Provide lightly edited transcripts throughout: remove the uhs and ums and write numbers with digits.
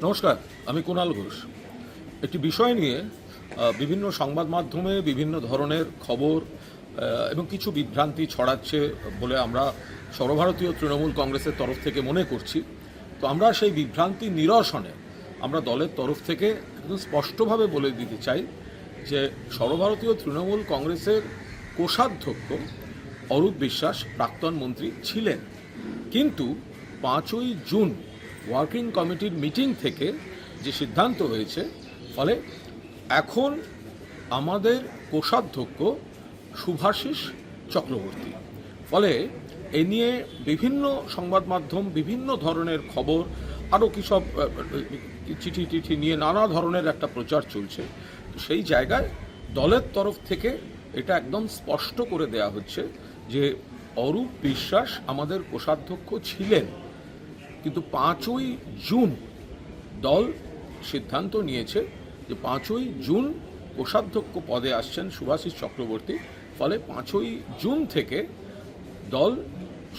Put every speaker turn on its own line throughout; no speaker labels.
নমস্কার, আমি কুণাল ঘোষ। একটি বিষয় নিয়ে বিভিন্ন সংবাদ মাধ্যমে বিভিন্ন ধরনের খবর এবং কিছু বিভ্রান্তি ছড়াচ্ছে বলে আমরা সর্বভারতীয় তৃণমূল কংগ্রেসের তরফ থেকে মনে করছি। তো আমরা সেই বিভ্রান্তি নিরসনে আমরা দলের তরফ থেকে একদম স্পষ্টভাবে বলে দিতে চাই যে সর্বভারতীয় তৃণমূল কংগ্রেসের কোষাধ্যক্ষ অরূপ বিশ্বাস প্রাক্তন মন্ত্রী ছিলেন, কিন্তু 5ই জুন ওয়ার্কিং কমিটির মিটিং থেকে যে সিদ্ধান্ত হয়েছে, ফলে এখন আমাদের কোষাধ্যক্ষ শুভাশিস চক্রবর্তী। ফলে এ নিয়ে বিভিন্ন সংবাদ মাধ্যম বিভিন্ন ধরনের খবর, আরও কী সব চিঠি নিয়ে নানা ধরনের একটা প্রচার চলছে। তো সেই জায়গায় দলের তরফ থেকে এটা একদম স্পষ্ট করে দেয়া হচ্ছে যে অরূপ বিশ্বাস আমাদের কোষাধ্যক্ষ ছিলেন, কিন্তু 5ই জুন দল সিদ্ধান্ত নিয়েছে যে 5ই জুন কোষাধ্যক্ষ পদে আসছেন শুভাশিস চক্রবর্তী। ফলে 5ই জুন থেকে দল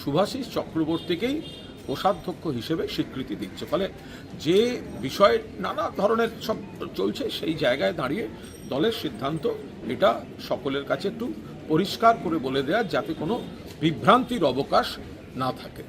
শুভাশিস চক্রবর্তীকেই কোষাধ্যক্ষ হিসেবে স্বীকৃতি দিচ্ছে। ফলে যে বিষয়ে নানা ধরনের সব চলছে, সেই জায়গায় দাঁড়িয়ে দলের সিদ্ধান্ত এটা সকলের কাছে একটু পরিষ্কার করে বলে দেয়া, যাতে কোনো বিভ্রান্তির অবকাশ না থাকে।